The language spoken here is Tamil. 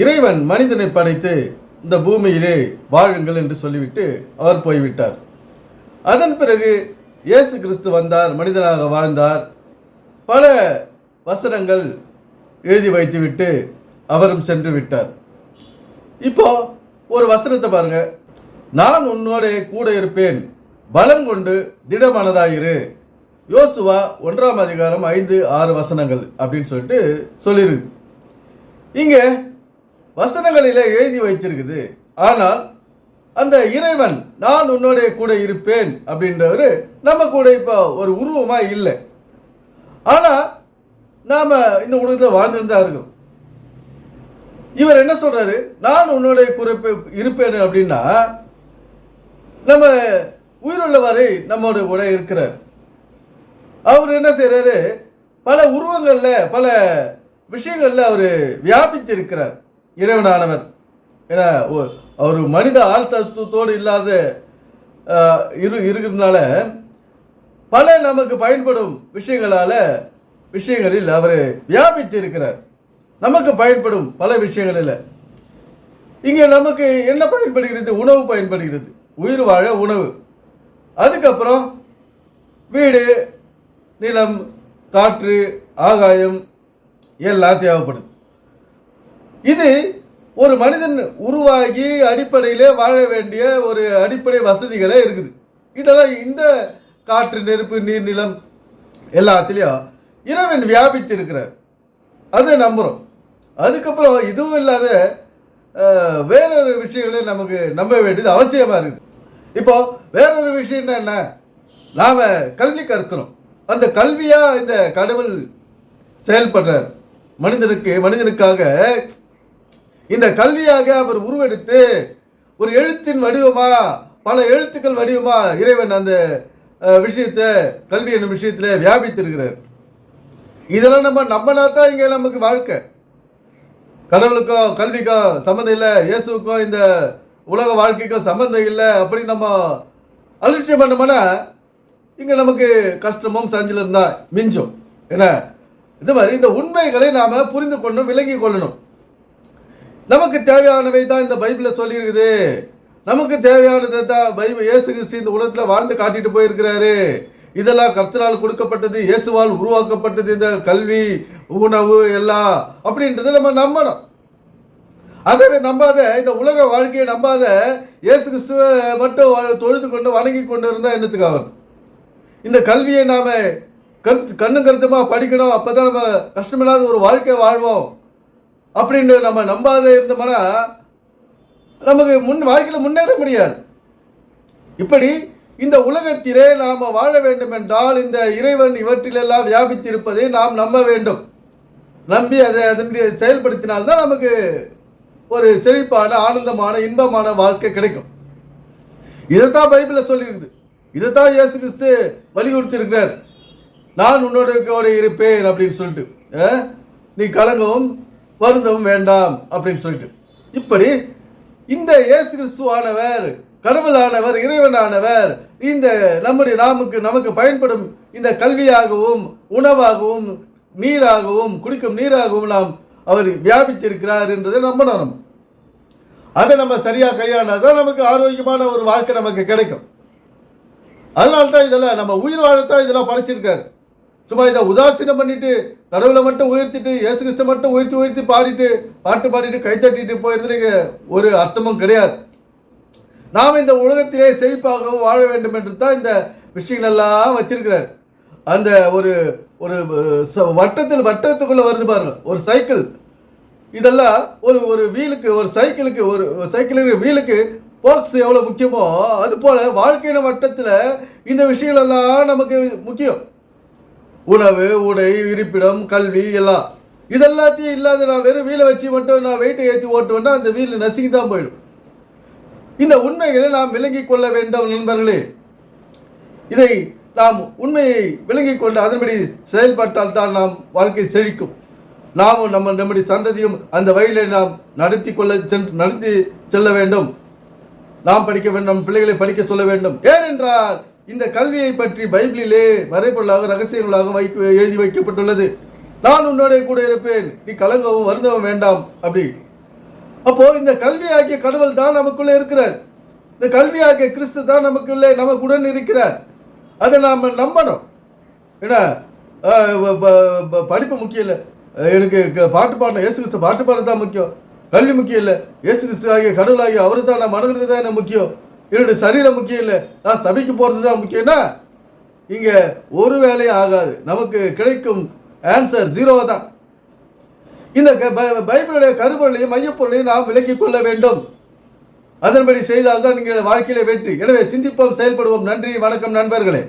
இறைவன் மனிதனை படைத்து இந்த பூமியிலே வாழுங்கள் என்று சொல்லிவிட்டு அவர் போய்விட்டார். அதன் பிறகு இயேசு கிறிஸ்து வந்தார், மனிதனாக வாழ்ந்தார். பல வசனங்கள் எழுதி வைத்துவிட்டு அவரும் சென்று விட்டார். இப்போ ஒரு வசனத்தை பாருங்க, நான் உன்னோட கூட இருப்பேன், பலம் கொண்டு திடமானதாயிரு. யோசுவா 1ஆம் அதிகாரம் 5-6 வசனங்கள் அப்படின்னு சொல்லிட்டு சொல்லியிருக்கு. இங்கே வசனங்களில் எழுதி வைத்திருக்குது. ஆனால் அந்த இறைவன் நான் உன்னோட கூட இருப்பேன் அப்படின்றவர் நம்ம கூட இப்போ ஒரு உருவமாக இல்லை. ஆனால் நாம் இந்த உலகத்தில் வாழ்ந்துட்டு தான் இருக்கோம். இவர் என்ன சொல்றாரு, நான் உன்னோட இருப்பேன் அப்படின்னா நம்ம உயிருள்ள வரை நம்மோட கூட இருக்கிறார். அவர் என்ன செய்யறாரு, பல உருவங்களில் பல விஷயங்களில் அவர் வியாபித்து இருக்கிறார் இறைவனானவர். ஏன்னா அவர் மனித ஆள் தத்துவத்தோடு இல்லாத இருக்கிறதுனால பல நமக்கு பயன்படும் விஷயங்களில் அவர் வியாபித்து இருக்கிறார். நமக்கு பயன்படும் பல விஷயங்களில் இங்கே நமக்கு என்ன பயன்படுகிறது, உணவு பயன்படுகிறது, உயிர் வாழ உணவு. அதுக்கப்புறம் வீடு, நிலம், காற்று, ஆகாயம் எல்லாம் தேவைப்படுது. இது ஒரு மனிதன் உருவாகி அடிப்படையிலே வாழ வேண்டிய ஒரு அடிப்படை வசதிகளே இருக்குது. இதெல்லாம் இந்த காற்று, நெருப்பு, நீர், நிலம் எல்லாத்திலையும் இறைவன் வியாபித்து இருக்கிறார். அதை நம்புகிறோம். அதுக்கப்புறம் இதுவும் இல்லாத வேறொரு விஷயங்களை நமக்கு நம்ப வேண்டியது அவசியமாக இருக்குது. இப்போ வேறொரு விஷயம்னா என்ன, நாம் கல்வி கற்கிறோம். அந்த கல்வியாக இந்த கடவுள் செயல்படுறார். மனிதனுக்காக இந்த கல்வியாக அவர் உருவெடுத்து ஒரு எழுத்தின் வடிவமா, பல எழுத்துக்கள் வடிவமா இறைவன் அந்த விஷயத்தை, கல்வி என்னும் விஷயத்தில் வியாபித்திருக்கிறார். இதெல்லாம் நம்ம நம்பினா தான் இங்கே நமக்கு வாழ்க்கை. கடவுளுக்கோ கல்விக்கோ சம்மந்தம் இல்லை, இயேசுக்கோ இந்த உலக வாழ்க்கைக்கோ சம்மந்தம் இல்லை அப்படி நம்ம அலட்சியம் பண்ணோம்னா இங்கே நமக்கு கஷ்டமும் சஞ்சலம் தான் மிஞ்சும். என்ன இது மாதிரி இந்த உண்மைகளை நாம் புரிந்து கொள்ளணும், விளங்கி கொள்ளணும். நமக்கு தேவையானவை தான் இந்த பைபிளில் சொல்லியிருக்குது. நமக்கு தேவையானதை தான் பைபிள் இயேசு கிறிஸ்து இந்த உலகத்தில் வாழ்ந்து காட்டிட்டு போயிருக்கிறாரு. இதெல்லாம் கர்த்தரால் கொடுக்கப்பட்டது, இயேசுவால் உருவாக்கப்பட்டது. இந்த கல்வி, உணவு எல்லாம் அப்படின்றத நம்ம நம்பணும். அதை நம்பாத, இந்த உலக வாழ்க்கையை நம்பாத இயேசு கிறிஸ்துவை மட்டும் தொழுது கொண்டு வணங்கி கொண்டு இருந்தால் என்னத்துக்காக? இந்த கல்வியை நாம் கண்ணும் கருத்துமாக படிக்கணும், அப்போ தான் நம்ம கஷ்டமில்லாத ஒரு வாழ்க்கை வாழ்வோம் அப்படின்னு நம்ம நம்பாத இருந்தோம்னா நமக்கு வாழ்க்கையில் முன்னேற முடியாது. இப்படி இந்த உலகத்திலே நாம் வாழ வேண்டும் என்றால் இந்த இறைவன் இவற்றிலெல்லாம் வியாபித்திருப்பதை நாம் நம்ப வேண்டும். நம்பி அதனுடைய செயல்படுத்தினால்தான் நமக்கு ஒரு செழிப்பான, ஆனந்தமான, இன்பமான வாழ்க்கை கிடைக்கும். இதைத்தான் பைபிளில் சொல்லியிருக்குது. இதைத்தான் இயேசு கிறிஸ்து வலியுறுத்தி இருக்கிறார். நான் உன்னோட இருப்பேன் அப்படின்னு சொல்லிட்டு, நீ கலங்கவும் வருந்தவும் வேண்டாம் அப்படின்னு சொல்லிட்டு. இப்படி இந்த இயேசு கிறிஸ்துவானவர், கடவுளானவர், இறைவனானவர் இந்த நமக்கு பயன்படும் இந்த கல்வியாகவும், உணவாகவும், நீராகவும், குடிக்கும் நீராகவும் நாம் அவர் வியாபித்திருக்கிறார் என்றதை நம்பணும். அதை நம்ம சரியாக கையாண்டாதான் நமக்கு ஆரோக்கியமான ஒரு வாழ்க்கை நமக்கு கிடைக்கும். அதனால்தான் இதெல்லாம் நம்ம உயிர் வாழத்தான் இதெல்லாம் படைச்சிருக்காரு. சும்மா இதை உதாசீனம் பண்ணிட்டு கடவுளை மட்டும் உயர்த்திட்டு இயேசு கிறிஸ்து மட்டும் உயர்த்தி பாட்டு பாடிட்டு கைத்தட்டிட்டு போயிருந்தீங்க ஒரு அர்த்தமும் கிடையாது. நாம் இந்த உலகத்திலே செழிப்பாகவும் வாழ வேண்டும் என்று தான் இந்த விஷயங்கள் எல்லாம் வச்சிருக்கிறார். அந்த ஒரு ஒரு வட்டத்துக்குள்ள வருது பாருங்க, ஒரு சைக்கிள். இதெல்லாம் ஒரு வீலுக்கு, ஒரு சைக்கிளுக்கு வீலுக்கு போக்ஸ் எவ்வளோ முக்கியமோ அது போல வாழ்க்கையின வட்டத்தில் இந்த விஷயங்கள் எல்லாம் நமக்கு முக்கியம். உணவு, உடை, இருப்பிடம், கல்வி எல்லாம் இதெல்லாத்தையும் இல்லாத நான் வெறும் வீலை வச்சு மட்டும் நான் வெயிட்டை ஏற்றி ஓட்டுவேன்னா அந்த வீல் நசுங்கி தான் போயிடும். இந்த உண்மைகளை நாம் விளங்கி கொள்ள வேண்டும் நண்பர்களே. இதை நாம் உண்மையை விளங்கி கொண்டு அதன்படி செயல்பட்டால் தான் நாம் வாழ்க்கை செழிக்கும். நாமும் நம்முடைய சந்ததியும் அந்த வழியில நாம் நடத்தி செல்ல வேண்டும். நாம் படிக்க வேண்டும், பிள்ளைகளை படிக்க சொல்ல வேண்டும். ஏனென்றால் இந்த கல்வியை பற்றி பைபிளிலே வரைபொருளாக, ரகசியங்களாக எழுதி வைக்கப்பட்டுள்ளது. நான் உன்னோட கூட இருப்பேன், நீ கலங்கவும் வருந்தவும் வேண்டாம் அப்படி. அப்போ இந்த கல்வியாகிய கடவுள் தான் நமக்குள்ளே இருக்கிறார். இந்த கல்வியாகிய கிறிஸ்து தான் நமக்குள்ளே நமக்குடன் இருக்கிறார். அதை நாம் நம்பணும். ஏன்னா படிப்பு முக்கியம் இல்லை, எனக்கு பாட்டு பாடணும், இயேசு கிறிஸ்து பாட்டு பாட தான் முக்கியம், கல்வி முக்கியம் இல்லை, இயேசு கிறிஸ்து ஆகிய கடவுள் ஆகிய அவரு தான் நான் மனது தான் எனக்கு முக்கியம், என்னுடைய சரீரம் முக்கியம் இல்லை, நான் சபைக்கு போகிறது தான் முக்கியம்னா இங்கே ஒரு வேலையும் ஆகாது. நமக்கு கிடைக்கும் ஆன்சர் 0 தான். இந்த பைபிளுடைய கருப்பொருளையும் மையப்பொருளையும் நாம் விலக்கிக் கொள்ள வேண்டும். அதன்படி செய்தால்தான் நீங்கள் வாழ்க்கையில வெற்றி. எனவே சிந்திப்போம், செயல்படுவோம். நன்றி, வணக்கம் நண்பர்களே.